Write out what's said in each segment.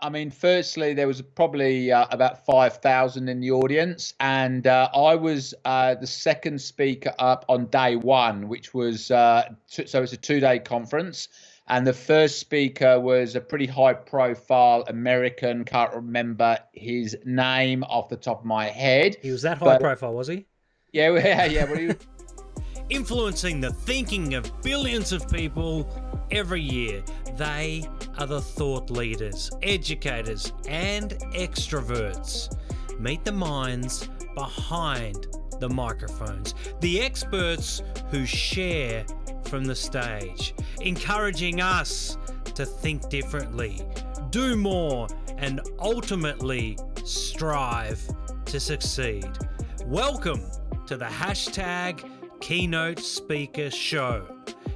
I mean, firstly, there was probably about 5,000 in the audience, and I was the second speaker up on day one, which was so it's a 2-day conference. And the first speaker was a pretty high-profile American. Can't remember his name off the top of my head. He was that high but profile, was he? yeah, yeah. What do you? Influencing the thinking of billions of people every year. They are the thought leaders, educators, and extroverts. Meet the minds behind the microphones, the experts who share from the stage, encouraging us to think differently, do more, and ultimately strive to succeed. Welcome to the hashtag Keynote Speaker Show.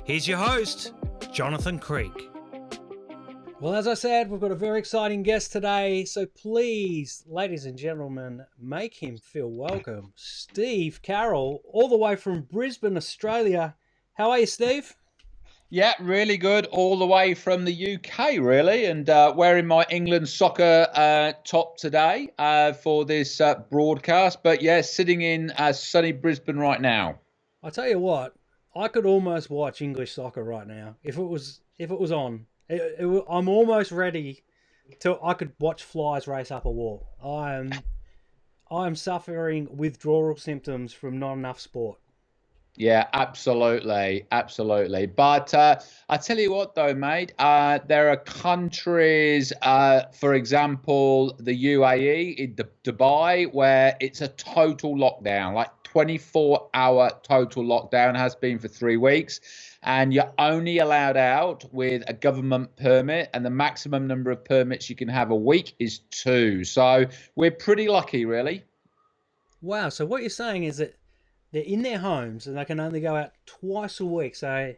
Here's your host, Jonathan Creek. Well, as I said, we've got a very exciting guest today, so please, ladies and gentlemen, make him feel welcome. Steve Carroll, all the way from Brisbane, Australia. How are you, Steve? Yeah, really good. All the way from the UK, really, and wearing my England soccer top today for this broadcast. But yeah, sitting in sunny Brisbane right now. I tell you what, I could almost watch English soccer right now if it was on. I'm almost ready to. I could watch flies race up a wall. I'm suffering withdrawal symptoms from not enough sport. Yeah, absolutely. But I tell you what, though, mate, there are countries, for example, the UAE, in Dubai, where it's a total lockdown, like 24-hour total lockdown has been for 3 weeks. And you're only allowed out with a government permit, and the maximum number of permits you can have a week is 2. So we're pretty lucky, really. Wow. So what you're saying is that they're in their homes and they can only go out twice a week. So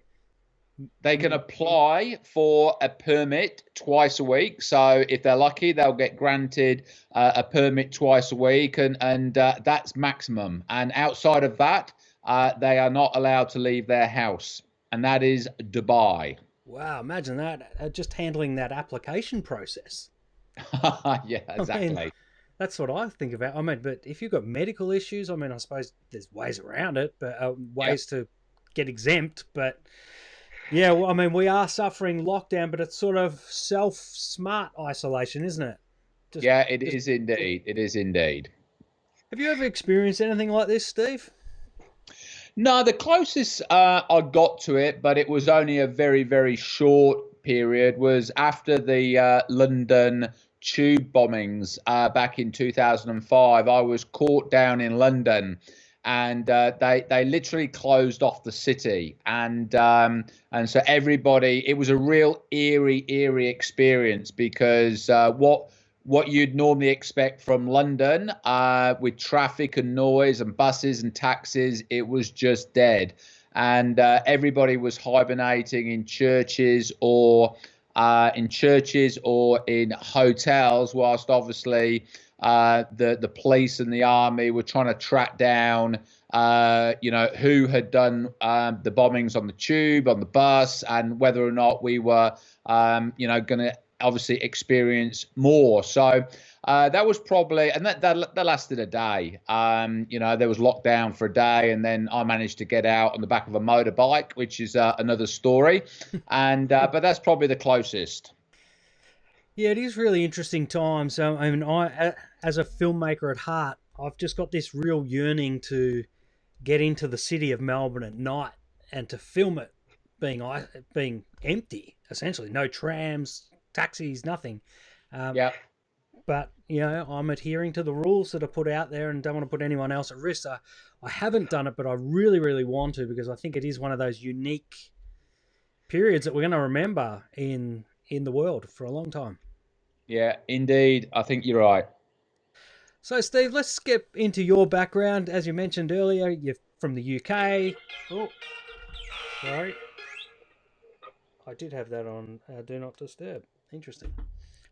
they can apply for a permit twice a week. So if they're lucky, they'll get granted a permit twice a week, and that's maximum. And outside of that, they are not allowed to leave their house. And that is Dubai. Wow, imagine that, just handling that application process. Yeah, exactly. I mean, that's what I think about. I mean, but if you've got medical issues, I mean, I suppose there's ways around it, but ways to get exempt. But yeah, well, I mean, we are suffering lockdown, but it's sort of smart isolation, isn't it? It is indeed. It is indeed. Have you ever experienced anything like this, Steve? No, the closest I got to it, but it was only a very, very short period, was after the London tube bombings back in 2005. I was caught down in London, and they literally closed off the city, and so everybody. It was a real eerie experience, because what you'd normally expect from London, with traffic and noise and buses and taxis, it was just dead. And everybody was hibernating in churches or in hotels, whilst obviously the police and the army were trying to track down who had done the bombings on the tube, on the bus, and whether or not we were going to obviously experience more. So that was probably, and that lasted a day. There was lockdown for a day, and then I managed to get out on the back of a motorbike, which is another story. And but that's probably the closest. Yeah, it is really interesting times. So I mean, as a filmmaker at heart, I've just got this real yearning to get into the city of Melbourne at night and to film it being empty, essentially, no trams, taxis, nothing. But I'm adhering to the rules that are put out there and don't want to put anyone else at risk. So I haven't done it, but I really, really want to, because I think it is one of those unique periods that we're going to remember in the world for a long time. Yeah, indeed. I think you're right. So, Steve, let's skip into your background. As you mentioned earlier, you're from the UK. Oh, sorry. I did have that on Do Not Disturb. Interesting.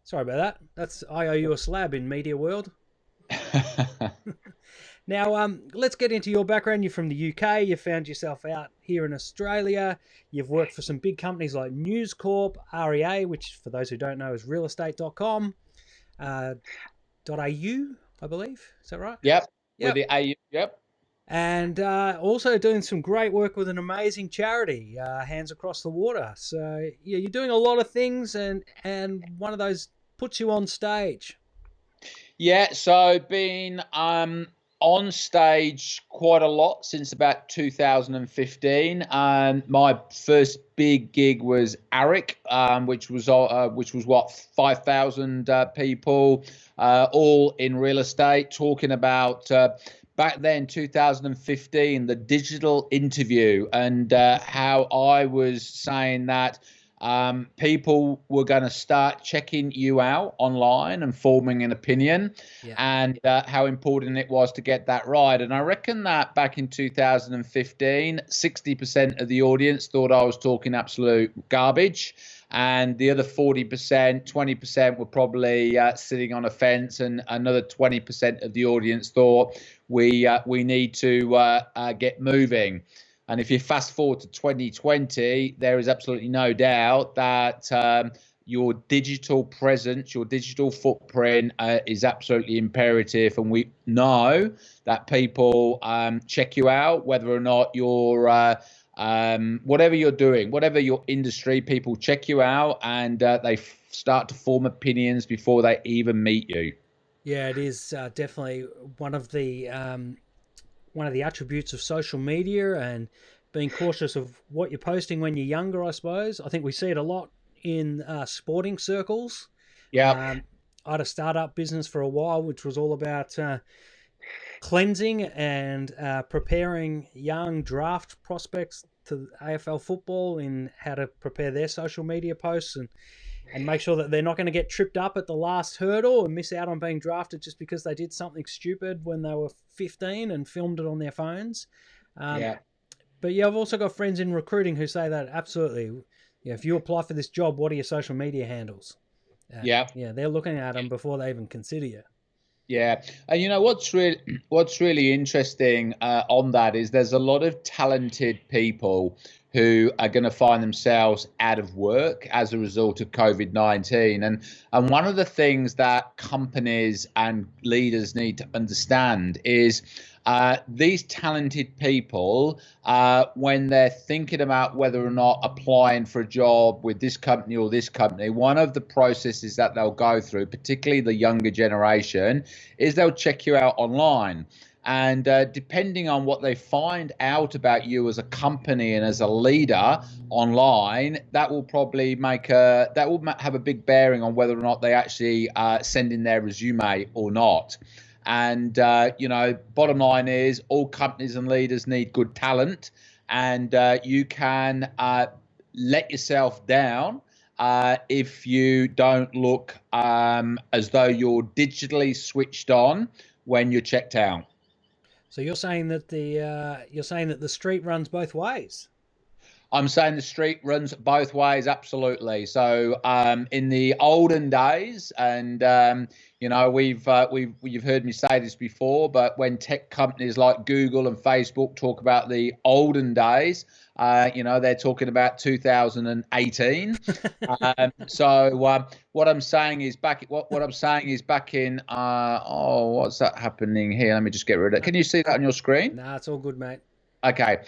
Sorry about that. I owe you a slab in media world. Now, let's get into your background. You're from the UK. You found yourself out here in Australia. You've worked for some big companies like News Corp, REA, which for those who don't know is realestate.com, .au, I believe. Is that right? Yep. With Yep. the AU. Yep. And also doing some great work with an amazing charity, Hands Across the Water. So yeah, you're doing a lot of things, and one of those puts you on stage. Yeah, so been on stage quite a lot since about 2015. My first big gig was ARIC, which was what, 5,000 people, all in real estate, talking about back then 2015, the digital interview, and how I was saying that people were going to start checking you out online and forming an opinion, and how important it was to get that right. And I reckon that back in 2015, 60% of the audience thought I was talking absolute garbage. And the other 40%, 20% were probably sitting on a fence, and another 20% of the audience thought we need to get moving. And if you fast forward to 2020, there is absolutely no doubt that your digital presence, your digital footprint is absolutely imperative. And we know that people check you out, whether or not you're whatever you're doing, whatever your industry, people check you out, and they start to form opinions before they even meet you. Yeah, it is definitely one of the attributes of social media, and being cautious of what you're posting when you're younger, I suppose. I think we see it a lot in sporting circles. Yeah. I had a startup business for a while, which was all about cleansing and preparing young draft prospects to AFL football in how to prepare their social media posts, and make sure that they're not going to get tripped up at the last hurdle and miss out on being drafted just because they did something stupid when they were 15 and filmed it on their phones. But yeah, I've also got friends in recruiting who say that absolutely. Yeah, if you apply for this job, what are your social media handles? Yeah, they're looking at them before they even consider you. Yeah, and you know what's really interesting on that is there's a lot of talented people who are going to find themselves out of work as a result of COVID-19, and one of the things that companies and leaders need to understand is these talented people, when they're thinking about whether or not applying for a job with this company or this company, one of the processes that they'll go through, particularly the younger generation, is they'll check you out online. And depending on what they find out about you as a company and as a leader online, that will probably have a big bearing on whether or not they actually send in their resume or not. And bottom line is all companies and leaders need good talent, and you can let yourself down if you don't look as though you're digitally switched on when you're checked out. So you're saying that the street runs both ways. I'm saying the street runs both ways, absolutely. So in the olden days, and you've heard me say this before, but when tech companies like Google and Facebook talk about the olden days, they're talking about 2018. So what I'm saying is back in what's that happening here? Let me just get rid of it. Can you see that on your screen? Nah, it's all good, mate. Okay,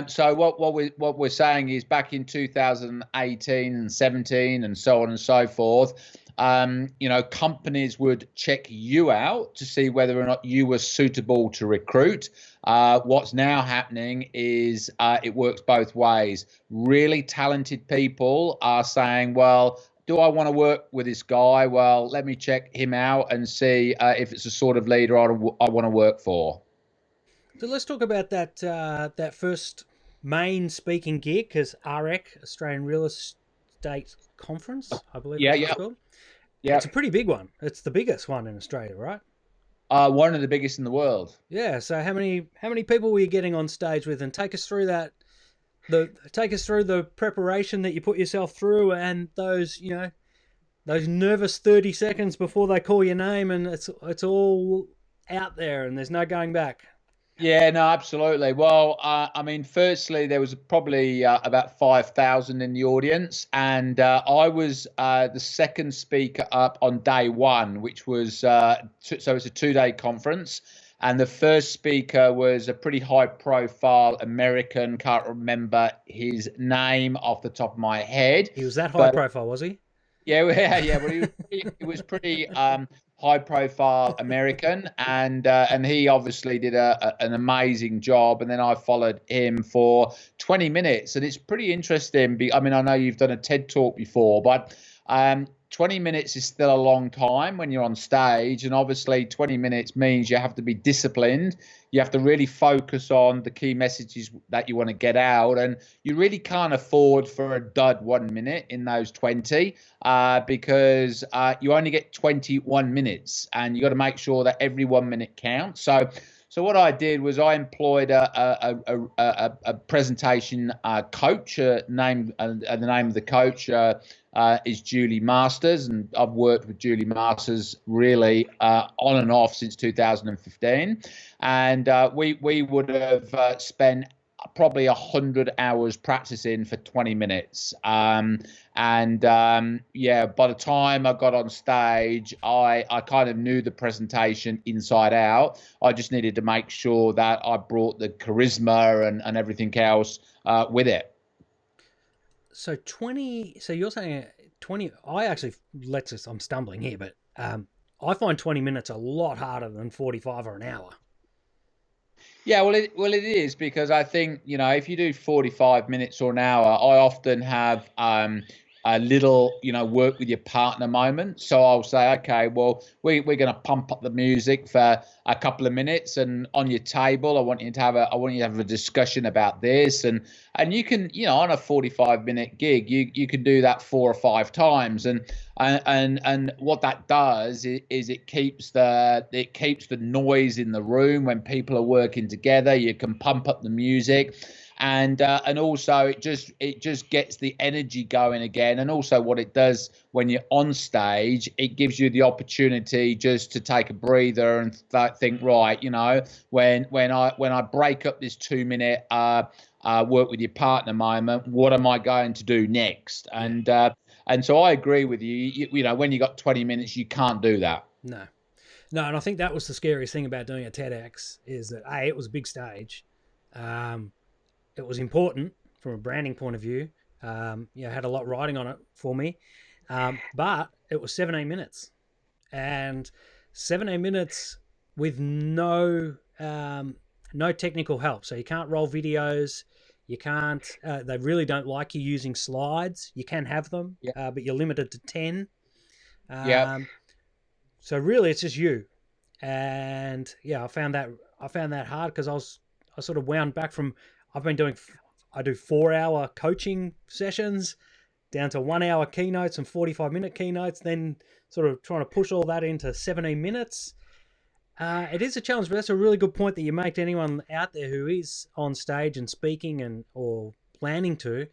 so what we're saying is back in 2018 and 17 and so on and so forth, companies would check you out to see whether or not you were suitable to recruit. What's now happening is it works both ways. Really talented people are saying, well, do I want to work with this guy? Well, let me check him out and see if it's the sort of leader I want to work for. So let's talk about that first main speaking gig, because AREC, Australian Real Estate Conference, I believe it's called. Yeah, it's a pretty big one. It's the biggest one in Australia, right? One of the biggest in the world. Yeah. So how many people were you getting on stage with? And take us through that. Take us through the preparation that you put yourself through, and those nervous 30 seconds before they call your name, and it's all out there and there's no going back. Yeah, no, absolutely. Well, I mean, firstly, there was probably about 5,000 in the audience, and I was the second speaker up on day one, which was so it's a 2-day conference. And the first speaker was a pretty high-profile American. Can't remember his name off the top of my head. He was that high But profile, was he? yeah, yeah. Well, he was pretty high-profile American, and he obviously did an amazing job. And then I followed him for 20 minutes, and it's pretty interesting. I mean, I know you've done a TED talk before, but 20 minutes is still a long time when you're on stage, and obviously 20 minutes means you have to be disciplined. You have to really focus on the key messages that you want to get out, and you really can't afford for a dud 1 minute in those 20 because you only get 21 minutes, and you got to make sure that every 1 minute counts. So what I did was I employed a presentation coach. The name of the coach is Julie Masters, and I've worked with Julie Masters really on and off since 2015. And we would have spent probably 100 hours practicing for 20 minutes. Yeah, by the time I got on stage, I kind of knew the presentation inside out. I just needed to make sure that I brought the charisma and everything else with it. So 20, so you're saying 20, I actually, I'm stumbling here, but I find 20 minutes a lot harder than 45 or an hour. Yeah, well, it is, because I think, if you do 45 minutes or an hour, I often have a little, work with your partner moment. So I'll say, okay, well, we're going to pump up the music for a couple of minutes, and on your table, I want you to have a discussion about this, and you can, on a 45-minute gig, you can do that 4 or 5 times, and what that does is it keeps the noise in the room when people are working together. You can pump up the music. And also it just gets the energy going again. And also what it does when you're on stage, it gives you the opportunity just to take a breather and think, right, when I break up this 2-minute work with your partner moment, what am I going to do next? And so I agree with you. When you got 20 minutes, you can't do that. No, and I think that was the scariest thing about doing a TEDx, is that it was a big stage. It was important from a branding point of view. Had a lot riding on it for me. But it was 17 minutes. And 17 minutes with no technical help. So you can't roll videos. You can't, they really don't like you using slides. You can have them, but you're limited to 10. So really it's just you. And I found that hard, because I sort of wound back from, I do 4-hour coaching sessions down to 1-hour keynotes and 45-minute keynotes, then sort of trying to push all that into 17 minutes. It is a challenge, but that's a really good point that you make to anyone out there who is on stage and speaking or planning to,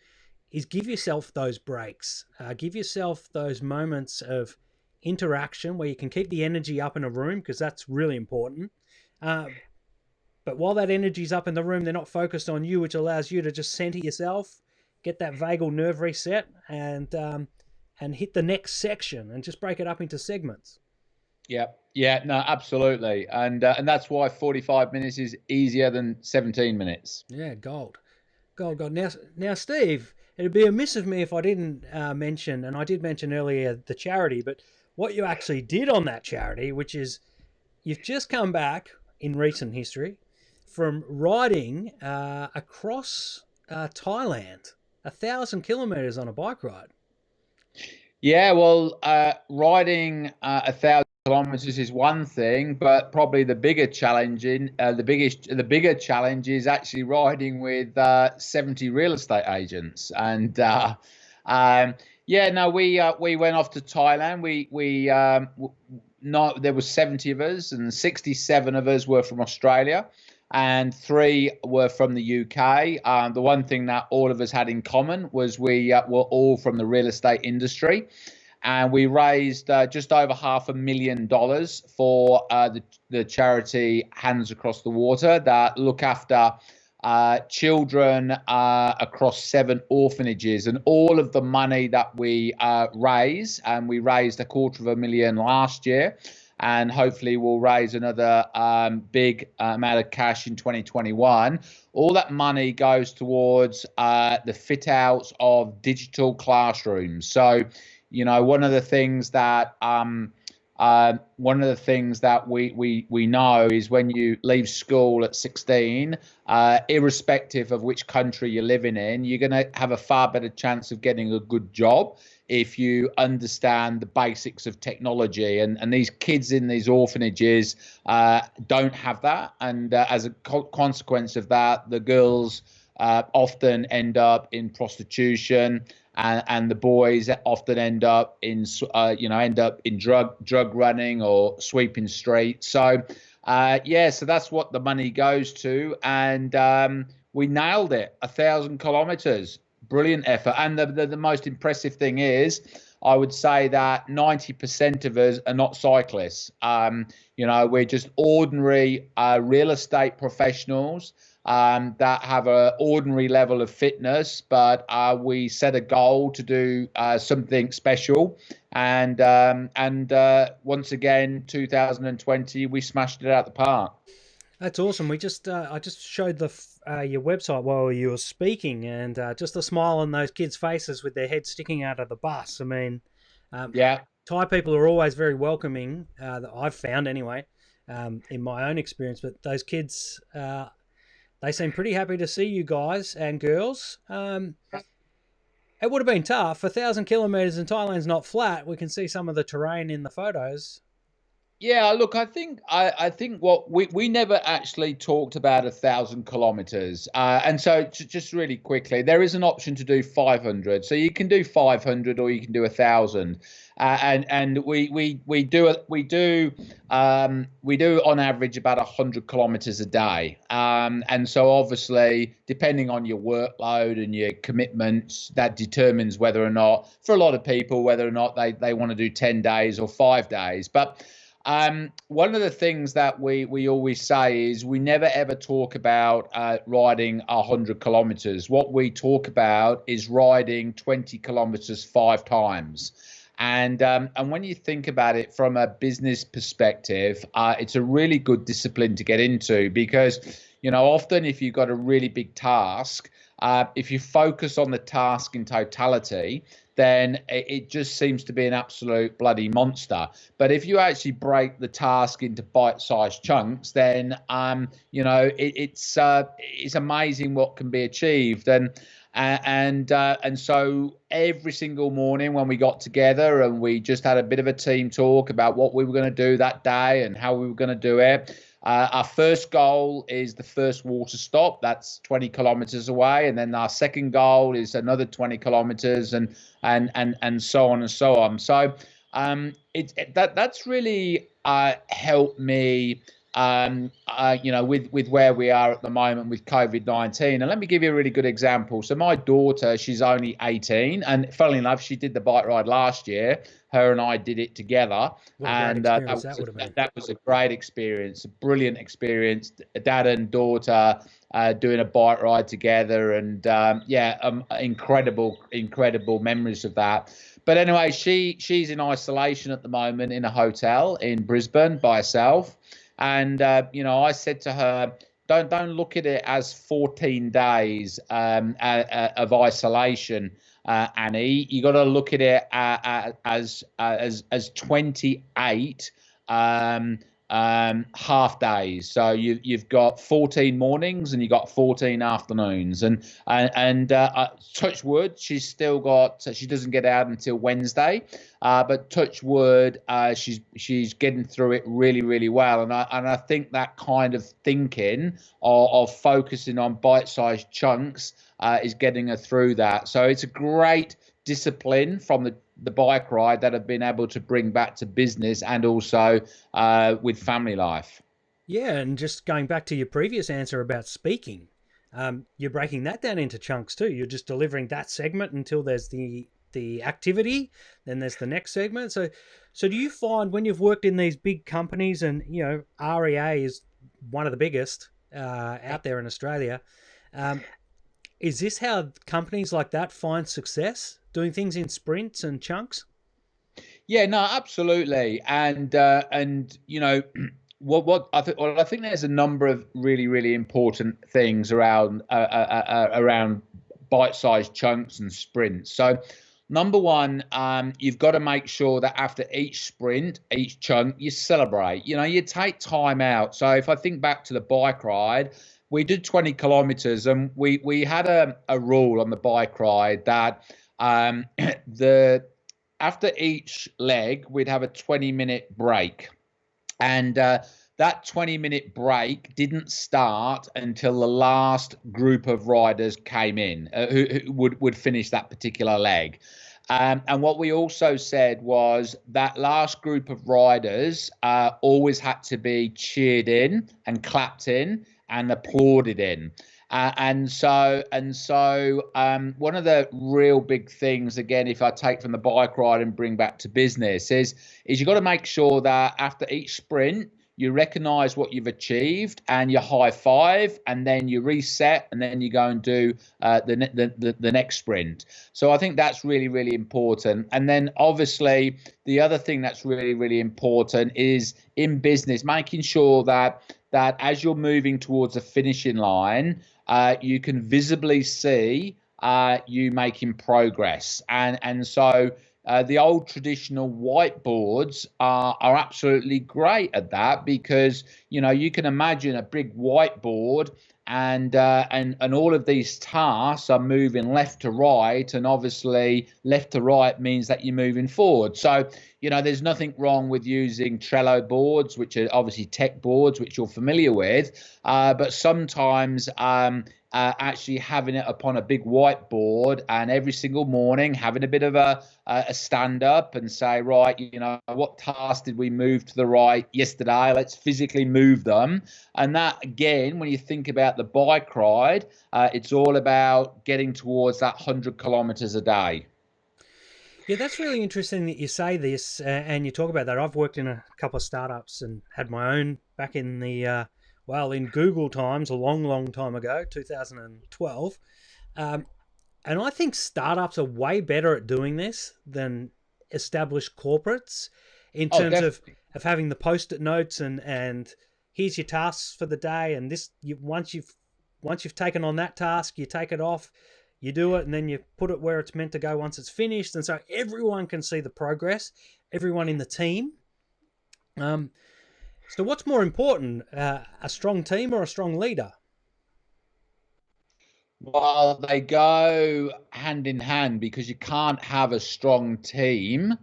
is give yourself those breaks. Give yourself those moments of interaction where you can keep the energy up in a room, because that's really important. But while that energy's up in the room, they're not focused on you, which allows you to just center yourself, get that vagal nerve reset, and hit the next section and just break it up into segments. Yeah, no, absolutely. And that's why 45 minutes is easier than 17 minutes. Yeah, gold. Now, Steve, it'd be amiss of me if I didn't mention, and I did mention earlier, the charity, but what you actually did on that charity, which is you've just come back in recent history from riding across Thailand, 1,000 kilometres on a bike ride. Yeah, well, riding 1,000 kilometres is one thing, but probably the bigger challenge is actually riding with 70 real estate agents. And we went off to Thailand. There was 70 of us, and 67 of us were from Australia, and 3 were from the UK. The one thing that all of us had in common was we were all from the real estate industry. and we raised just over $500,000 for the charity Hands Across the Water that look after children across 7 orphanages. And all of the money that we raise, and we raised $250,000 last year, and hopefully we'll raise another big amount of cash in 2021. All that money goes towards the fit outs of digital classrooms. So, you know, one of the things that we know is when you leave school at 16, irrespective of which country you're living in, you're going to have a far better chance of getting a good job if you understand the basics of technology. And these kids in these orphanages don't have that. And as a consequence of that, the girls often end up in prostitution, and the boys often end up in drug running or sweeping streets. So so that's what the money goes to, and we nailed it. 1,000 kilometers, brilliant effort. And the most impressive thing is, I would say that 90% of us are not cyclists. We're just ordinary real estate professionals that have an ordinary level of fitness, but we set a goal to do something special. And once again, 2020, we smashed it out the park. That's awesome. We just I just showed your website while you were speaking, and just the smile on those kids' faces with their heads sticking out of the bus. I mean, Thai people are always very welcoming. That I've found anyway, in my own experience. But those kids, they seem pretty happy to see you guys and girls. It would have been tough. 1,000 kilometers in Thailand's not flat. We can see some of the terrain in the photos. Yeah, look, I think what we never actually talked about 1,000 kilometers, and so just really quickly, there is an option to do 500. So you can do 500 or you can do 1,000, and we do on average about 100 kilometers a day, and so obviously depending on your workload and your commitments, that determines whether or not, for a lot of people, whether or not they want to do 10 days or 5 days, but. One of the things that we always say is we never ever talk about riding 100 kilometers. What we talk about is riding 20 kilometers 5 times. And when you think about it from a business perspective, it's a really good discipline to get into, because, often if you've got a really big task, if you focus on the task in totality, then it just seems to be an absolute bloody monster. But if you actually break the task into bite-sized chunks, then it's amazing what can be achieved. And so every single morning when we got together and we just had a bit of a team talk about what we were going to do that day and how we were going to do it. Our first goal is the first water stop. That's 20 kilometers away, and then our second goal is another 20 kilometers, and so on and so on. So that's really helped me. With where we are at the moment with COVID-19. And let me give you a really good example. So my daughter, she's only 18, and funnily enough, she did the bike ride last year. Her and I did it together, and that was a great experience, a brilliant experience. Dad and daughter doing a bike ride together, and incredible memories of that. But anyway, she's in isolation at the moment in a hotel in Brisbane by herself. And, I said to her, don't look at it as 14 days of isolation, Annie. You got to look at it as 28 half days. So you've got 14 mornings and you've got 14 afternoons, and touch wood, she doesn't get out until Wednesday, but touch wood, she's getting through it really, really well. And I think that kind of thinking of focusing on bite-sized chunks is getting her through that. So it's a great discipline from the bike ride that I've been able to bring back to business and also with family life. Yeah, and just going back to your previous answer about speaking, you're breaking that down into chunks too. You're just delivering that segment until there's the the activity, then there's the next segment. So do you find when you've worked in these big companies, and REA is one of the biggest out there in Australia, is this how companies like that find success, doing things in sprints and chunks? Yeah, no, absolutely. And I think there's a number of really important things around bite-sized chunks and sprints. So number one, you've got to make sure that after each sprint, each chunk, you celebrate. You take time out. So if I think back to the bike ride, we did 20 kilometers, and we had a rule on the bike ride that after each leg, we'd have a 20-minute break. And that 20-minute break didn't start until the last group of riders came in who would finish that particular leg. And what we also said was that last group of riders always had to be cheered in and clapped in and applauded in. And so one of the real big things, again, if I take from the bike ride and bring back to business, is you've got to make sure that after each sprint, you recognize what you've achieved and you high five, and then you reset, and then you go and do the next sprint. So I think that's really important. And then obviously the other thing that's really important is in business, making sure that as you're moving towards a finishing line, you can visibly see you making progress. And so the old traditional whiteboards are absolutely great at that, because you can imagine a big whiteboard and all of these tasks are moving left to right, and obviously left to right means that you're moving forward. So there's nothing wrong with using Trello boards, which are obviously tech boards, which you're familiar with, but sometimes actually having it upon a big whiteboard, and every single morning having a bit of a stand up and say, right, what task did we move to the right yesterday? Let's physically move them. And that, again, when you think about the bike ride, it's all about getting towards that 100 kilometers a day. Yeah, that's really interesting that you say this and you talk about that. I've worked in a couple of startups and had my own back in the in Google times, a long time ago, 2012. And I think startups are way better at doing this than established corporates in terms of having the post-it notes and here's your tasks for the day. And this, once you've taken on that task, you take it off, you do it, and then you put it where it's meant to go once it's finished. And so everyone can see the progress, everyone in the team. So what's more important, a strong team or a strong leader? Well, they go hand in hand, because you can't have a strong team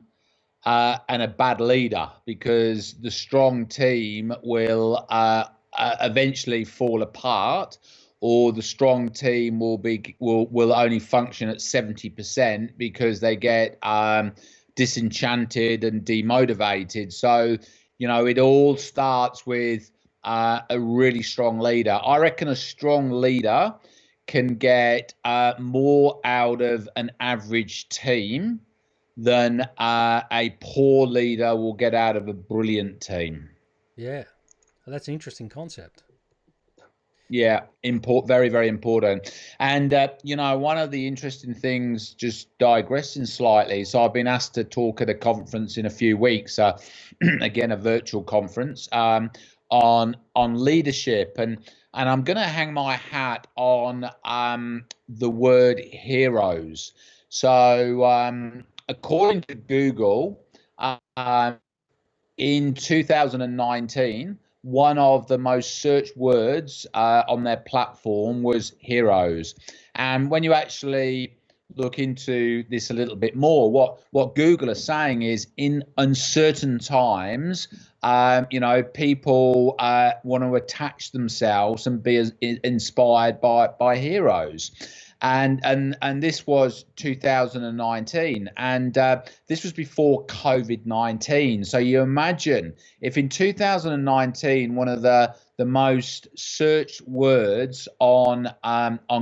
and a bad leader, because the strong team will eventually fall apart, or the strong team will only function at 70% because they get disenchanted and demotivated. So it all starts with a really strong leader. I reckon a strong leader can get more out of an average team than a poor leader will get out of a brilliant team. Yeah, well, that's an interesting concept. Yeah, very, very important. And, one of the interesting things, just digressing slightly, so I've been asked to talk at a conference in a few weeks, again, a virtual conference, on leadership. And I'm going to hang my hat on the word heroes. So according to Google, in 2019, one of the most searched words on their platform was heroes. And when you actually look into this a little bit more, what Google is saying is, in uncertain times, people want to attach themselves and be inspired by heroes. And this was 2019, and this was before COVID-19. So you imagine if in 2019 one of the the most searched words on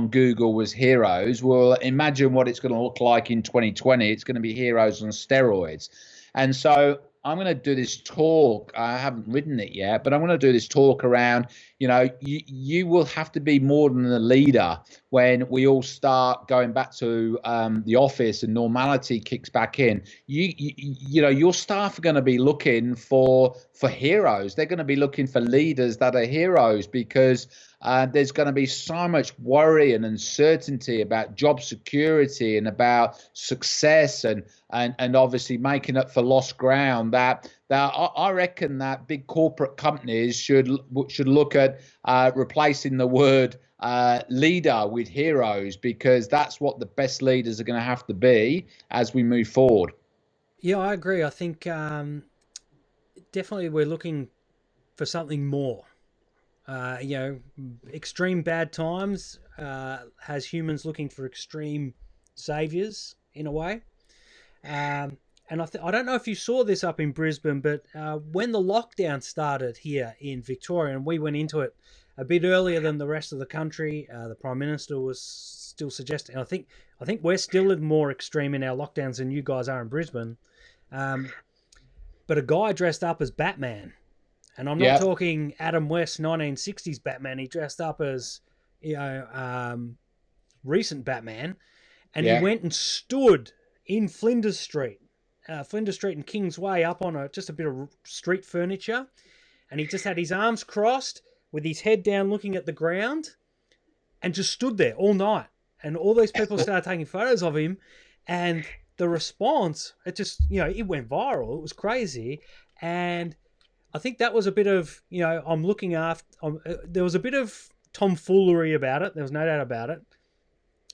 Google was heroes. Well, imagine what it's going to look like in 2020. It's going to be heroes on steroids. And so I'm going to do this talk. I haven't written it yet, but I'm going to do this talk around, you will have to be more than a leader when we all start going back to the office and normality kicks back in. Your staff are going to be looking for heroes. They're going to be looking for leaders that are heroes, because there's going to be so much worry and uncertainty about job security and about success and obviously making up for lost ground, that I reckon that big corporate companies should look at replacing the word leader with heroes, because that's what the best leaders are going to have to be as we move forward. Yeah, I agree. I think definitely we're looking for something more. Extreme bad times has humans looking for extreme saviors in a way. And I don't know if you saw this up in Brisbane, but when the lockdown started here in Victoria, and we went into it a bit earlier than the rest of the country, the Prime Minister was still suggesting. I think we're still more extreme in our lockdowns than you guys are in Brisbane. But a guy dressed up as Batman. And I'm not talking Adam West 1960s Batman. He dressed up as, recent Batman. And he went and stood in Flinders Street and Kingsway, up on just a bit of street furniture. And he just had his arms crossed with his head down looking at the ground and just stood there all night. And all these people started taking photos of him. And the response, it just, it went viral. It was crazy. And I think that was a bit of, I'm looking after, there was a bit of tomfoolery about it. There was no doubt about it.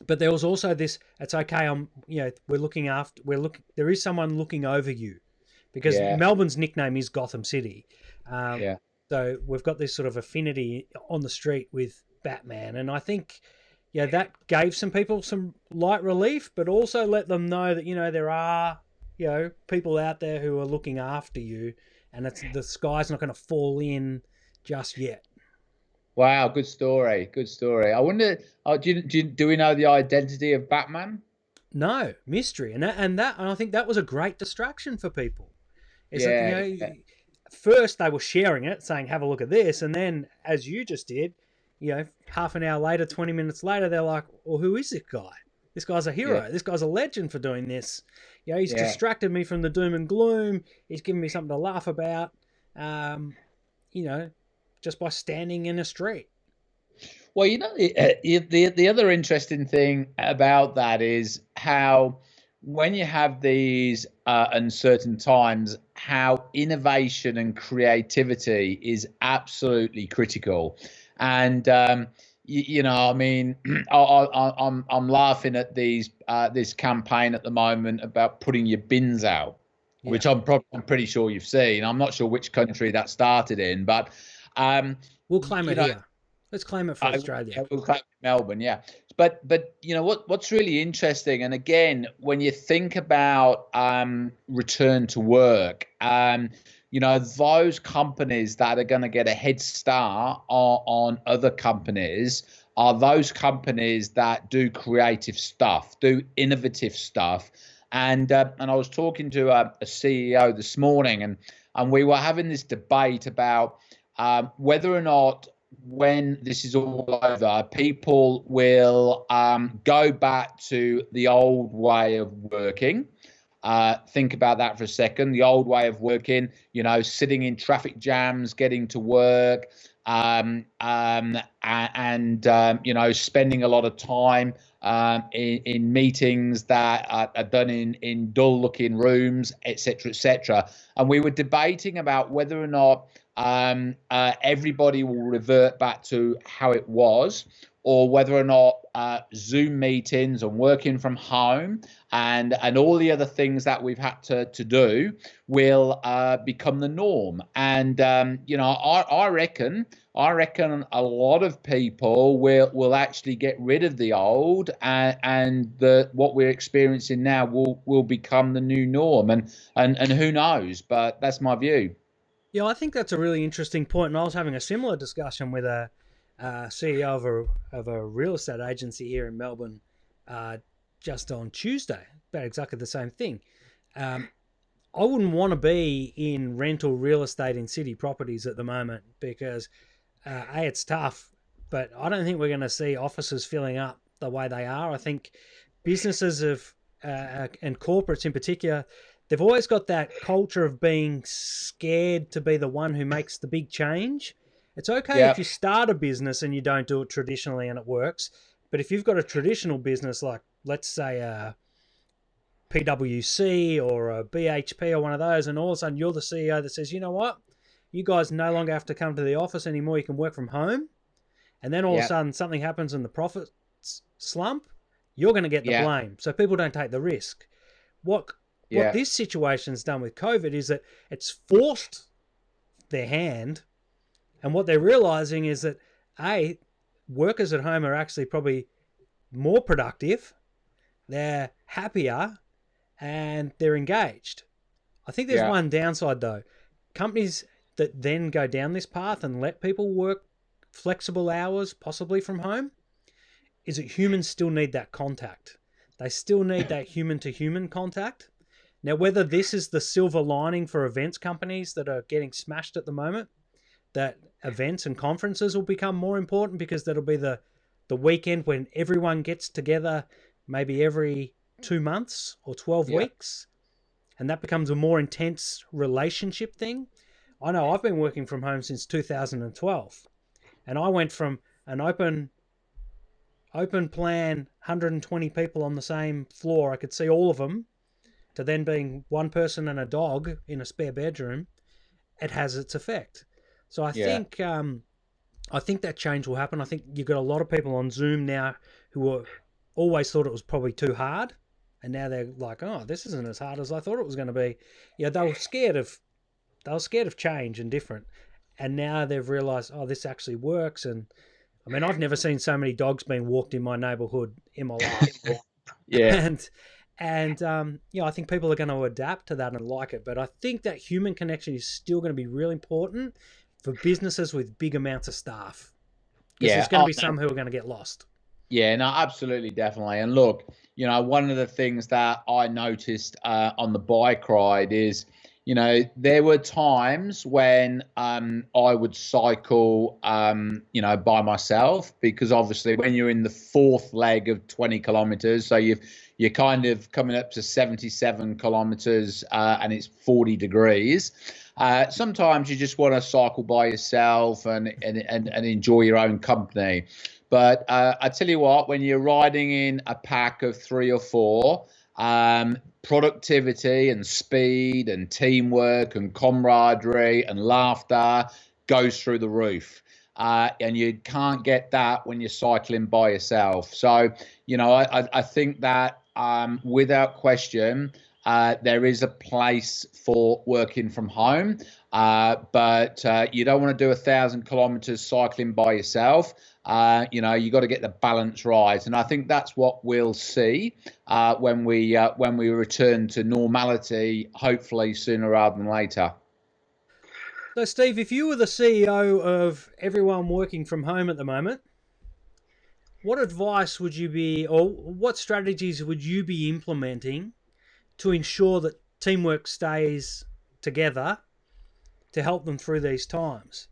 But there was also this, it's okay, we're looking after, there is someone looking over you. Because Melbourne's nickname is Gotham City. So we've got this sort of affinity on the street with Batman. And I think, that gave some people some light relief, but also let them know that, there are, people out there who are looking after you. And the sky's not going to fall in just yet. Wow, good story. Good story. I wonder, do we know the identity of Batman? No, mystery, and I think that was a great distraction for people. It's first they were sharing it, saying, "Have a look at this," and then, as you just did, half an hour later, 20 minutes later, they're like, "Well, who is this guy? This guy's a hero. This guy's a legend for doing this. He's distracted me from the doom and gloom. He's given me something to laugh about, just by standing in a street." Well, the other interesting thing about that is how when you have these uncertain times, how innovation and creativity is absolutely critical. And I'm laughing at this campaign at the moment about putting your bins out, which I'm pretty sure you've seen. I'm not sure which country that started in, but we'll claim it here. Let's claim it for Australia. We'll claim Melbourne, yeah. But what's really interesting, and again, when you think about return to work, those companies that are going to get a head start on other companies are those companies that do creative stuff, do innovative stuff. And I was talking to a CEO this morning, and we were having this debate about whether or not, when this is all over, people will go back to the old way of working. Think about that for a second. The old way of working, sitting in traffic jams, getting to work, and spending a lot of time in meetings that are done in dull-looking rooms, etc. And we were debating about whether or not everybody will revert back to how it was, or whether or not Zoom meetings and working from home and all the other things that we've had to do will become the norm. And I reckon a lot of people will actually get rid of the old, and what we're experiencing now will become the new norm. And who knows? But that's my view. Yeah, I think that's a really interesting point, and I was having a similar discussion with a CEO of a real estate agency here in Melbourne uh, just on Tuesday about exactly the same thing. Um, I wouldn't want to be in rental real estate in city properties at the moment because it's tough, but I don't think we're going to see offices filling up the way they are. I think businesses have and corporates in particular, they've always got that culture of being scared to be the one who makes the big change. It's okay Yeah, if you start a business and you don't do it traditionally and it works, but if you've got a traditional business like, let's say, a PwC or a BHP or one of those, and all of a sudden you're the CEO that says, you know what, you guys no longer have to come to the office anymore, you can work from home, and then all of a yeah, sudden something happens in the profits slump, you're going to get the yeah, blame. So people don't take the risk. What what yeah, this situation's done with COVID is that it's forced their hand, and what they're realizing is that workers at home are actually probably more productive, they're happier, and they're engaged. I think there's yeah, one downside though. Companies that then go down this path and let people work flexible hours, possibly from home, is that humans still need that contact. They still need that human to human contact. Now, whether this is the silver lining for events companies that are getting smashed at the moment, that events and conferences will become more important because that'll be the weekend when everyone gets together maybe every 2 months or 12 yeah. weeks, and that becomes a more intense relationship thing. I know I've been working from home since 2012, and I went from an open plan 120 people on the same floor, I could see all of them, to then being one person and a dog in a spare bedroom. It has its effect. So Yeah. I think that change will happen. I think you've got a lot of people on Zoom now who were always thought it was probably too hard, and now they're like, oh, this isn't as hard as I thought it was going to be. Yeah, they were scared of change and different, and now they've realised, oh, this actually works. And I mean, I've never seen so many dogs being walked in my neighbourhood in my life, Yeah. and I think people are going to adapt to that and like it. But I think that human connection is still going to be really important for businesses with big amounts of staff, because Yeah. there's going to be some who are going to get lost. Yeah, no, absolutely, definitely. And look, one of the things that I noticed on the bike ride is, there were times when I would cycle, by myself, because obviously when you're in the fourth leg of 20 kilometers, so you're kind of coming up to 77 kilometers and it's 40 degrees. Sometimes you just want to cycle by yourself and enjoy your own company. But I tell you what, when you're riding in a pack of 3 or 4, productivity and speed and teamwork and camaraderie and laughter goes through the roof. And you can't get that when you're cycling by yourself. So, I think that without question, there is a place for working from home, but you don't want to do 1,000 kilometers cycling by yourself. You got to get the balance right, and I think that's what we'll see when we return to normality, hopefully sooner rather than later. So, Steve, if you were the CEO of everyone working from home at the moment, what advice would you be, or what strategies would you be implementing to ensure that teamwork stays together to help them through these times?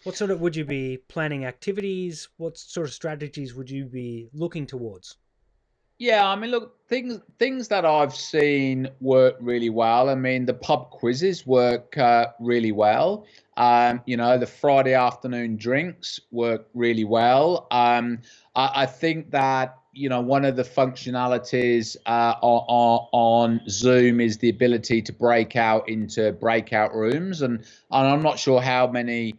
What sort of would you be planning activities? What sort of strategies would you be looking towards? Yeah, I mean, look, things that I've seen work really well. I mean, the pub quizzes work really well. The Friday afternoon drinks work really well. I think that one of the functionalities on Zoom is the ability to break out into breakout rooms, and I'm not sure how many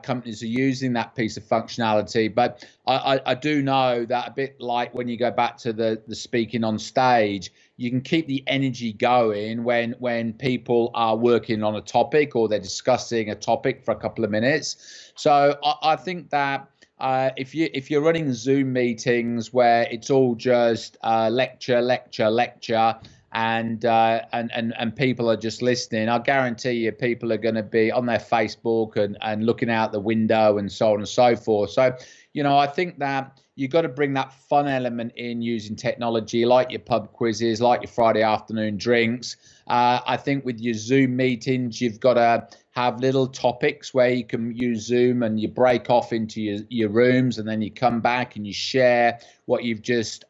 companies are using that piece of functionality, but I do know that a bit like when you go back to the speaking on stage, you can keep the energy going when people are working on a topic or they're discussing a topic for a couple of minutes. So I think that if you're running Zoom meetings where it's all just lecture, lecture, lecture, and people are just listening, I guarantee you people are going to be on their Facebook and looking out the window and so on and so forth. So, I think that you've got to bring that fun element in using technology, like your pub quizzes, like your Friday afternoon drinks. I think with your Zoom meetings, you've got to have little topics where you can use Zoom and you break off into your rooms, and then you come back and you share what you've just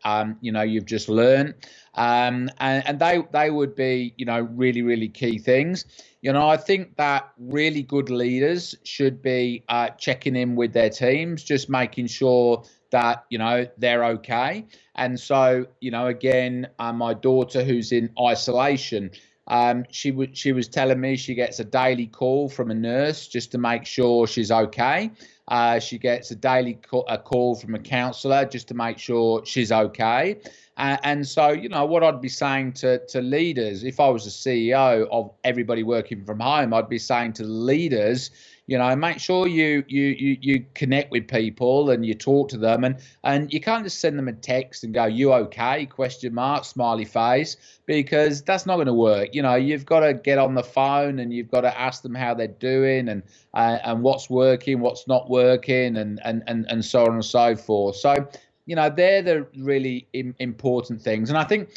learned. And they would be, really, really key things. I think that really good leaders should be checking in with their teams, just making sure that, they're okay. And so, again, my daughter, who's in isolation, she was telling me she gets a daily call from a nurse just to make sure she's okay. She gets a daily call from a counsellor just to make sure she's okay. And so, what I'd be saying to leaders, if I was a CEO of everybody working from home, I'd be saying to the leaders, make sure you connect with people and you talk to them, and you can't just send them a text and go, "You okay?" question mark, smiley face, because that's not going to work. You've got to get on the phone and you've got to ask them how they're doing and what's working, what's not working, and so on and so forth. So, they're the really important things. And I think,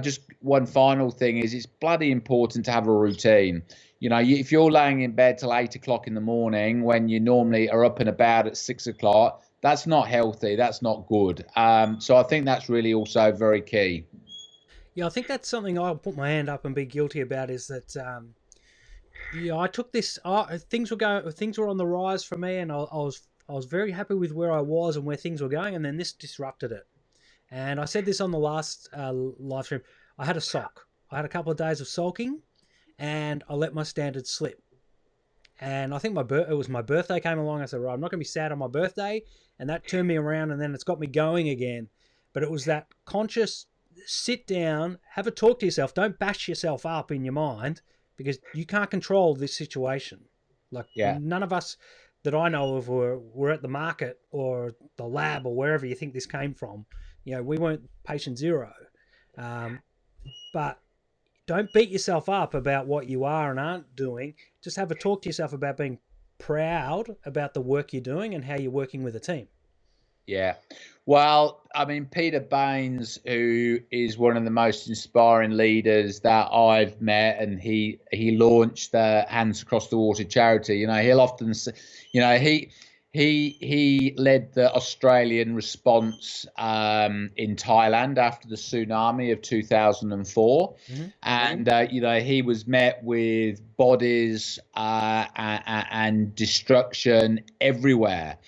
just one final thing is it's bloody important to have a routine. If you're laying in bed till 8 o'clock in the morning when you normally are up and about at 6 o'clock, that's not healthy. That's not good. So I think that's really also very key. Yeah, I think that's something I'll put my hand up and be guilty about, is that, I took this, things were on the rise for me, and I was very happy with where I was and where things were going, and then this disrupted it. And I said this on the last live stream. I had a sulk. I had a couple of days of sulking, and I let my standards slip. And I think it was my birthday came along. I said, right, I'm not going to be sad on my birthday, and that turned me around, and then it's got me going again. But it was that conscious sit down, have a talk to yourself. Don't bash yourself up in your mind, because you can't control this situation. Like, none of us that I know of were at the market or the lab or wherever you think this came from. We weren't patient zero. But don't beat yourself up about what you are and aren't doing. Just have a talk to yourself about being proud about the work you're doing and how you're working with a team. Yeah. Well, I mean, Peter Baines, who is one of the most inspiring leaders that I've met, and he launched the Hands Across the Water charity. He'll often say, he led the Australian response in Thailand after the tsunami of 2004. Mm-hmm. And, he was met with bodies and destruction everywhere.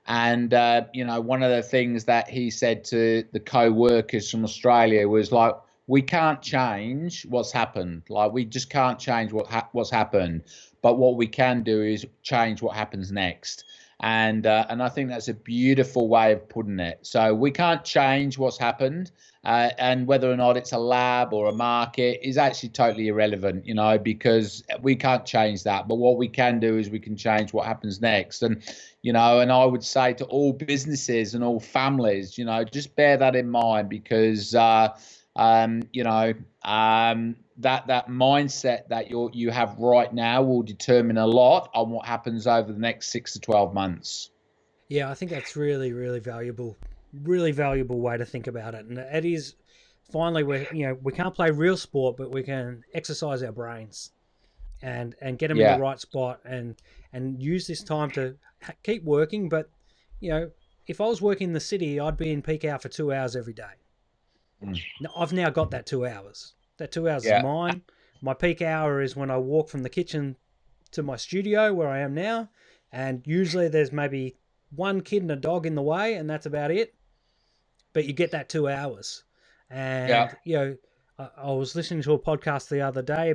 And, one of the things that he said to the co-workers from Australia was like, we can't change what's happened. Like, we just can't change what's happened. But what we can do is change what happens next. And I think that's a beautiful way of putting it. So we can't change what's happened, and whether or not it's a lab or a market is actually totally irrelevant, because we can't change that. But what we can do is we can change what happens next. And, and I would say to all businesses and all families, just bear that in mind, because, that mindset that you have right now will determine a lot on what happens over the next 6 to 12 months. Yeah, I think that's really, really valuable way to think about it. And it is finally we can't play real sport, but we can exercise our brains and get them in the right spot and use this time to keep working. But, if I was working in the city, I'd be in peak hour for 2 hours every day. Now, I've now got that 2 hours. That 2 hours is mine. My peak hour is when I walk from the kitchen to my studio where I am now. And usually there's maybe one kid and a dog in the way, and that's about it. But you get that 2 hours. And, I was listening to a podcast the other day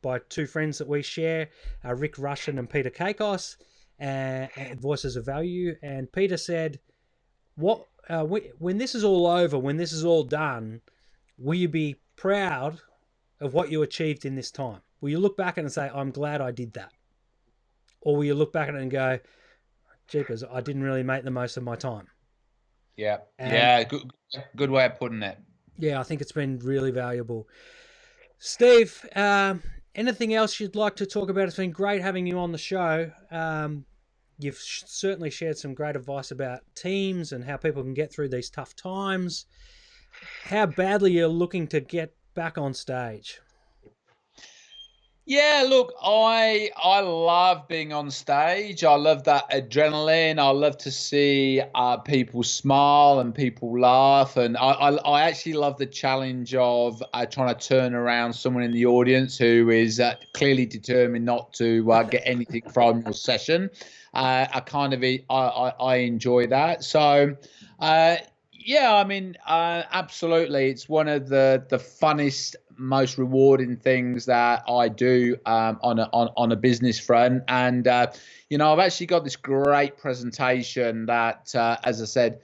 by two friends that we share, Rick Russian and Peter Kakos, and Voices of Value. And Peter said, when this is all over, when this is all done, will you be proud of what you achieved in this time? Will you look back at it and say, I'm glad I did that? Or will you look back at it and go, jeepers, I didn't really make the most of my time? Good way of putting it. Yeah, I think it's been really valuable. Steve, anything else you'd like to talk about? It's been great having you on the show. You've certainly shared some great advice about teams and how people can get through these tough times. How badly you're looking to get back on stage? Yeah, look, I love being on stage. I love that adrenaline. I love to see people smile and people laugh, and I actually love the challenge of trying to turn around someone in the audience who is clearly determined not to get anything from your session. I enjoy that. So. Yeah, I mean, absolutely. It's one of the funnest, most rewarding things that I do on a business front. And I've actually got this great presentation that, as I said,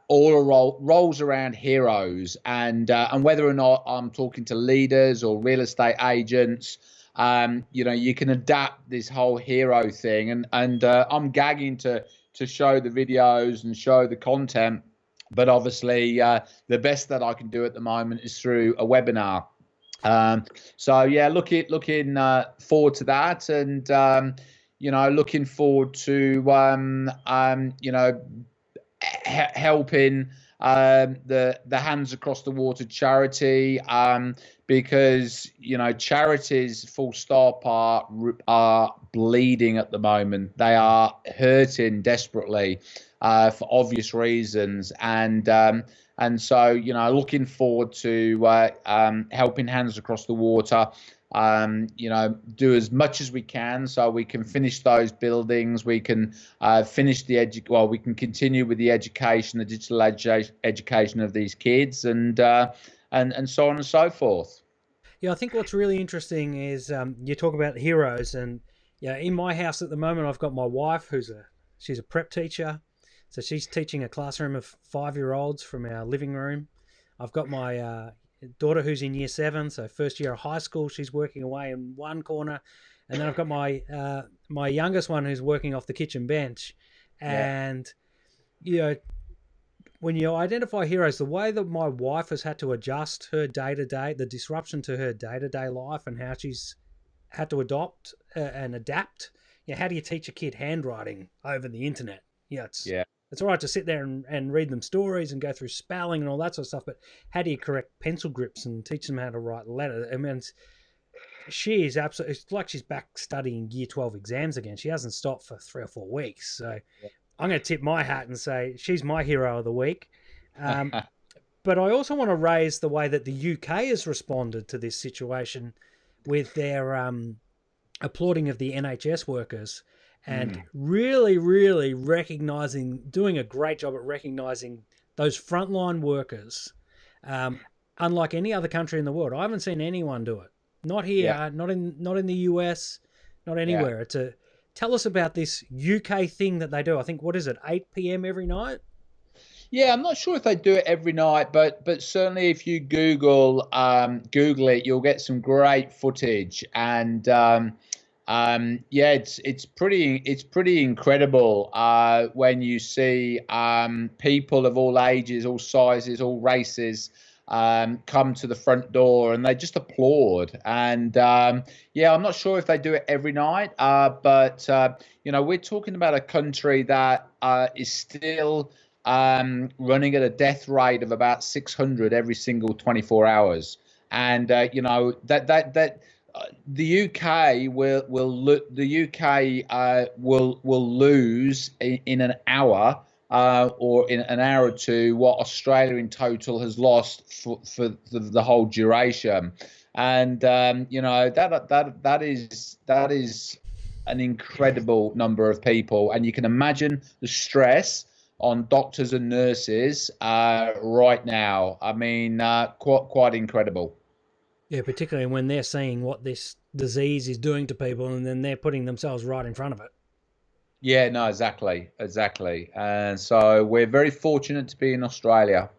rolls around heroes, and whether or not I'm talking to leaders or real estate agents. You can adapt this whole hero thing, and I'm gagging to show the videos and show the content. But obviously, the best that I can do at the moment is through a webinar. So yeah, looking forward to that, and looking forward to helping the Hands Across the Water charity, because charities full stop are bleeding at the moment. They are hurting desperately for obvious reasons, and so looking forward to helping Hands Across the Water do as much as we can so we can finish those buildings. We can finish we can continue with the education, the digital education of these kids, and so on and so forth. Yeah, I think what's really interesting is you talk about heroes, and in my house at the moment, I've got my wife she's a prep teacher, so she's teaching a classroom of 5-year-olds from our living room. I've got my daughter who's in year 7, so first year of high school. She's working away in one corner, and then I've got my youngest one who's working off the kitchen bench. And when you identify heroes, the way that my wife has had to adjust her day-to-day, the disruption to her day-to-day life, and how she's had to adopt and adapt. How do you teach a kid handwriting over the internet? It's all right to sit there and read them stories and go through spelling and all that sort of stuff, but how do you correct pencil grips and teach them how to write letters? I mean, she is absolutely, it's like she's back studying year 12 exams again. She hasn't stopped for 3 or 4 weeks. So I'm going to tip my hat and say she's my hero of the week. But I also want to raise the way that the UK has responded to this situation with their applauding of the NHS workers, and really, really doing a great job at recognising those frontline workers, unlike any other country in the world. I haven't seen anyone do it. Not here, not in the US, not anywhere. Tell us about this UK thing that they do. I think, what is it, 8 p.m. every night? Yeah, I'm not sure if they do it every night, but certainly if you Google it, you'll get some great footage, and it's pretty incredible when you see people of all ages, all sizes, all races come to the front door and they just applaud. And I'm not sure if they do it every night, but we're talking about a country that is still running at a death rate of about 600 every single 24 hours, and the UK will lose in an hour or in an hour or two what Australia in total has lost for the whole duration, and that is an incredible number of people, and you can imagine the stress on doctors and nurses right now. I mean, quite incredible. Yeah, particularly when they're seeing what this disease is doing to people, and then they're putting themselves right in front of it. Yeah, no, exactly. And so we're very fortunate to be in Australia.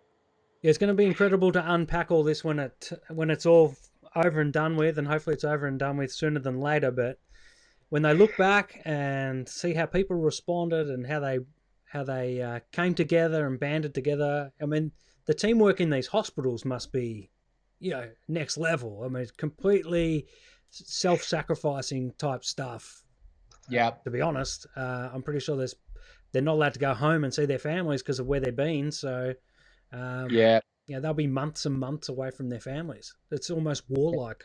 Yeah, it's going to be incredible to unpack all this when it's all over and done with, and hopefully it's over and done with sooner than later. But when they look back and see how people responded and how they came together and banded together, I mean, the teamwork in these hospitals must be next level. I mean, it's completely self-sacrificing type stuff. Yeah. To be honest, I'm pretty sure they're not allowed to go home and see their families because of where they've been. So, they'll be months and months away from their families. It's almost warlike.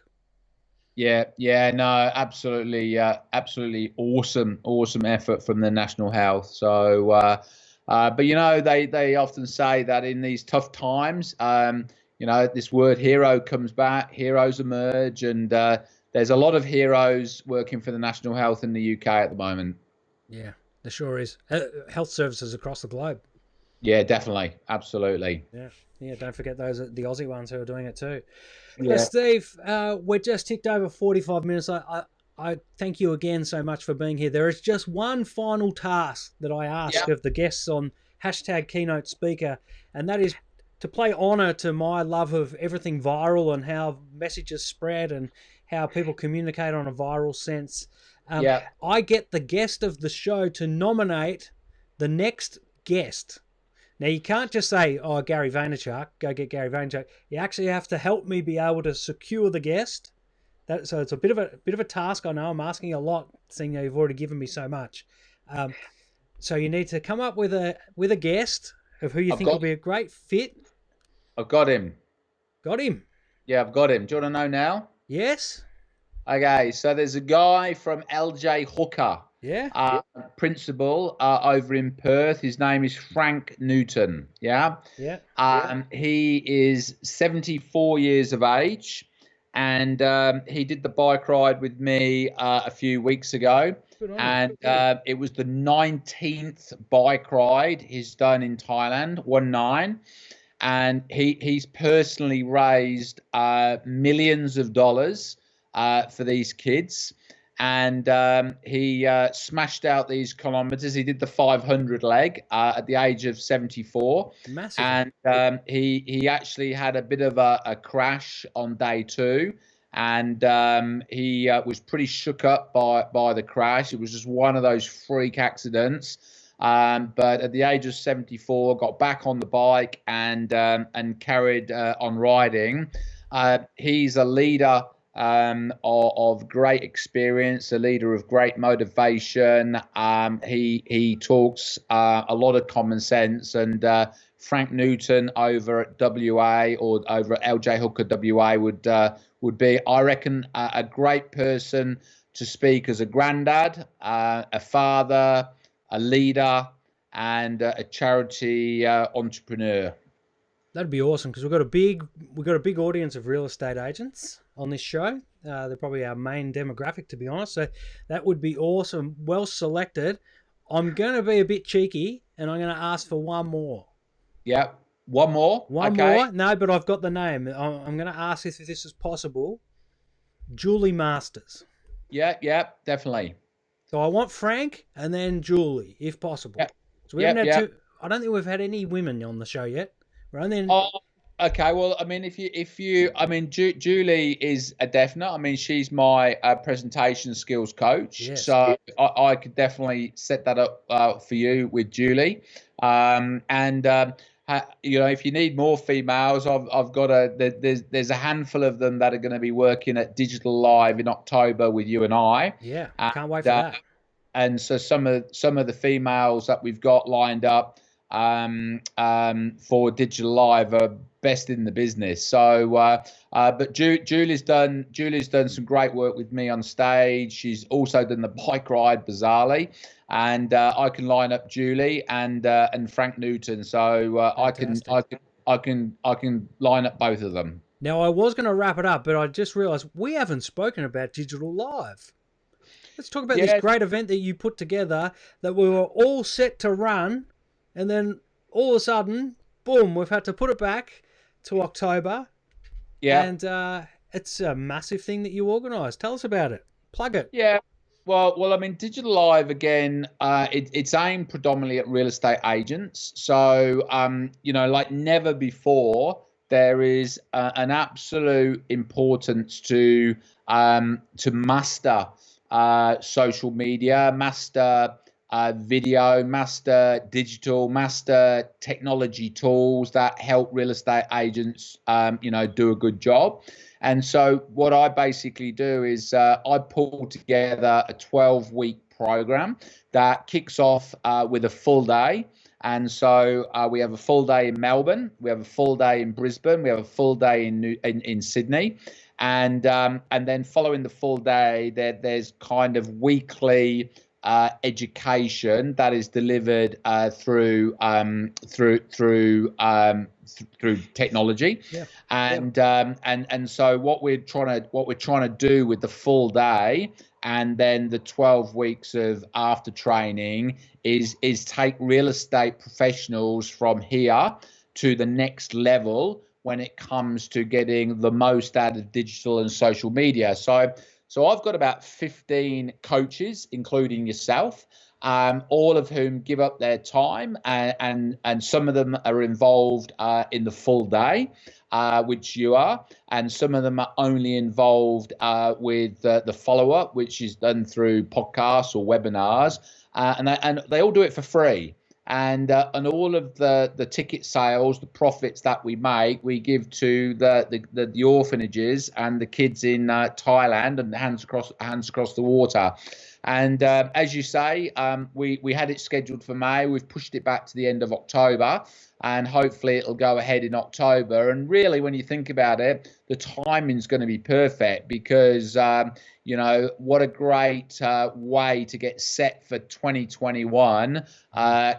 Yeah, no, absolutely, absolutely awesome effort from the National Health. So, but they often say that in these tough times, this word hero comes back, heroes emerge, and there's a lot of heroes working for the National Health in the UK at the moment. Yeah, there sure is. Health services across the globe. Yeah, definitely, absolutely. Yeah. Don't forget the Aussie ones who are doing it too. Yeah. Steve, we're just ticked over 45 minutes. I thank you again so much for being here. There is just one final task that I ask of the guests on #Keynote Speaker, and that is to play honour to my love of everything viral and how messages spread and how people communicate on a viral sense. I get the guest of the show to nominate the next guest. Now, you can't just say, oh, Gary Vaynerchuk, go get Gary Vaynerchuk. You actually have to help me be able to secure the guest. So it's a bit of a task. I know I'm asking a lot, seeing that you've already given me so much. So you need to come up with a guest of who you think will be a great fit. I've got him. Got him? Yeah, I've got him. Do you want to know now? Yes. Okay, so there's a guy from LJ Hooker. Principal over in Perth. His name is Frank Newton. He is 74 years of age, and he did the bike ride with me a few weeks ago, and it was the 19th bike ride he's done in Thailand, 19, and he's personally raised millions of dollars for these kids. And he smashed out these kilometres. He did the 500 leg at the age of 74. Massive. And he actually had a bit of a crash on day 2. And he was pretty shook up by the crash. It was just one of those freak accidents. But at the age of 74, got back on the bike and carried on riding. He's a leader of great experience, a leader of great motivation. He talks a lot of common sense, and Frank Newton over at WA or over at LJ Hooker WA would be, I reckon, a great person to speak as a granddad, a father, a leader, and a charity entrepreneur. That'd be awesome because we've got a big audience of real estate agents on this show. They're probably our main demographic, to be honest. So that would be awesome. Well selected. I'm going to be a bit cheeky and I'm going to ask for one more. Yeah, one more. One more. No, but I've got the name. I'm going to ask if this is possible. Julie Masters. Yeah, definitely. So I want Frank and then Julie, if possible. Yep. So we haven't had I don't think we've had any women on the show yet. Okay. Well, I mean, Julie is a definite. I mean, she's my presentation skills coach, yes. So I could definitely set that up for you with Julie. If you need more females, I've got there's a handful of them that are going to be working at Digital Live in October with you and I. Yeah, can't wait for that. And so some of the females that we've got lined up for Digital Live are best in the business. So, but Julie's done some great work with me on stage. She's also done the bike ride, bizarrely, and I can line up Julie and Frank Newton. So I can line up both of them. Now I was going to wrap it up, but I just realised we haven't spoken about Digital Live. Let's talk about this great event that you put together that we were all set to run. And then all of a sudden, boom, we've had to put it back to October. Yeah. And it's a massive thing that you organised. Tell us about it. Plug it. Yeah. Well, I mean, Digital Live, again, it's aimed predominantly at real estate agents. So, like never before, there is an absolute importance to master social media, master video, master digital, master technology tools that help real estate agents, do a good job. And so what I basically do is I pull together a 12-week program that kicks off with a full day. And so we have a full day in Melbourne, we have a full day in Brisbane, we have a full day in Sydney, and then following the full day, there's kind of weekly education that is delivered through technology. Yeah. And so what we're trying to do with the full day and then the 12 weeks of after training is take real estate professionals from here to the next level when it comes to getting the most out of digital and social media. So I've got about 15 coaches, including yourself, all of whom give up their time, and some of them are involved in the full day, which you are, and some of them are only involved with the follow-up, which is done through podcasts or webinars, and they all do it for free. And all of the ticket sales, the profits that we make, we give to the orphanages and the kids in Thailand and hands across the water. And as you say, we had it scheduled for May. We've pushed it back to the end of October, and hopefully it'll go ahead in October. And really, when you think about it, the timing's going to be perfect because what a great way to get set for 2021,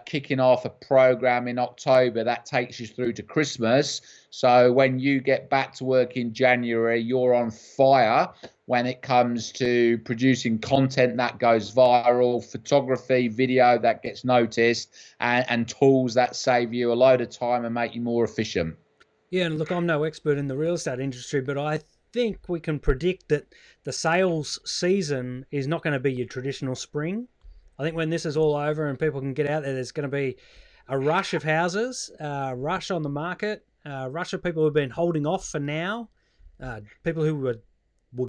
kicking off a program in October that takes you through to Christmas. So when you get back to work in January, you're on fire when it comes to producing content that goes viral, photography, video that gets noticed, and tools that save you a load of time and make you more efficient. Yeah, and look, I'm no expert in the real estate industry, but I think we can predict that the sales season is not going to be your traditional spring. I think when this is all over and people can get out there, there's going to be a rush of houses, a rush on the market, a rush of people who've been holding off for now, people who were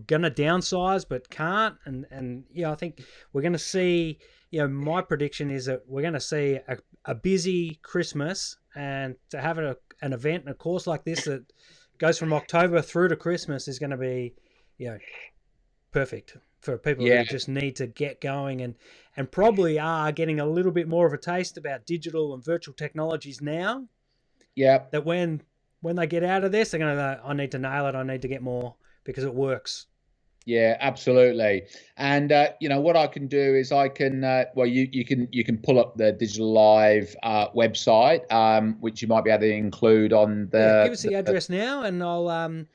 going to downsize but can't. And I think we're going to see, my prediction is that we're going to see a busy Christmas, and to have an event and a course like this that goes from October through to Christmas is going to be, perfect for people who just need to get going and probably are getting a little bit more of a taste about digital and virtual technologies now. Yeah. That when they get out of this, they're going to go, I need to nail it. I need to get more because it works. Yeah, absolutely. And what I can do is I can you can pull up the Digital Live website, which you might be able to include on the. Give us the address now, and I'll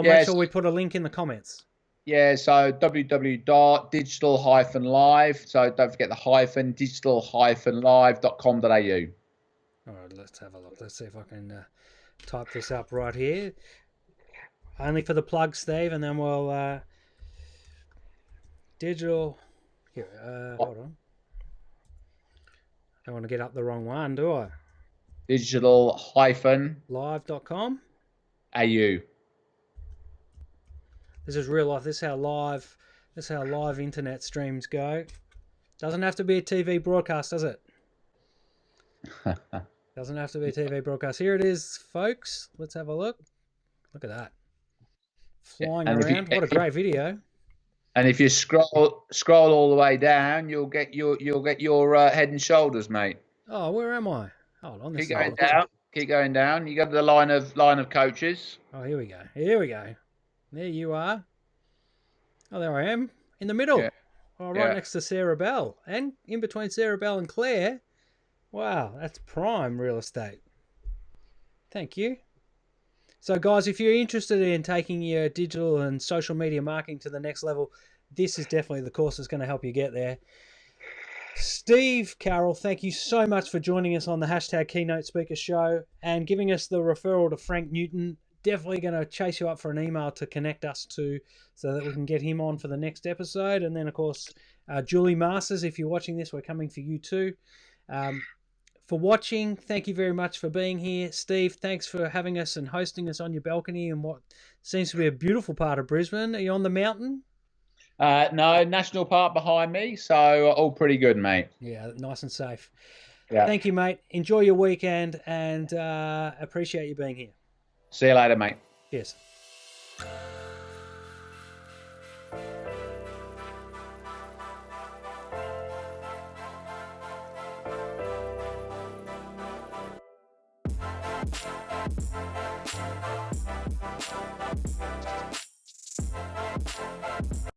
make sure we put a link in the comments. Yeah, so www.digital-live. So don't forget the hyphen, digital-live.com.au. All right, let's have a look. Let's see if I can type this up right here. Only for the plug, Steve, and then we'll digital. Here, hold on. Don't want to get up the wrong one, do I? Digital-live.com. Au. This is real life. This is how live internet streams go. Doesn't have to be a TV broadcast, does it? Doesn't have to be a TV broadcast. Here it is, folks. Let's have a look. Look at that. Flying around. What a great video. And if you scroll all the way down, you'll get your head and shoulders, mate. Oh, where am I? Hold on. Keep going down. Keep going down. You got the line of coaches. Oh, here we go. There you are. Oh, there I am. In the middle. Yeah. Oh, right next to Sarah Bell. And in between Sarah Bell and Claire. Wow, that's prime real estate. Thank you. So, guys, if you're interested in taking your digital and social media marketing to the next level, this is definitely the course that's going to help you get there. Steve Carroll, thank you so much for joining us on the hashtag Keynote Speaker Show and giving us the referral to Frank Newton. Definitely going to chase you up for an email to connect us to so that we can get him on for the next episode. And then, of course, Julie Masters, if you're watching this, we're coming for you too. For watching, thank you very much for being here. Steve, thanks for having us and hosting us on your balcony in what seems to be a beautiful part of Brisbane. Are you on the mountain? No, national park behind me, so all pretty good, mate. Yeah, nice and safe. Yeah. Thank you, mate. Enjoy your weekend, and appreciate you being here. See you later, mate. Cheers.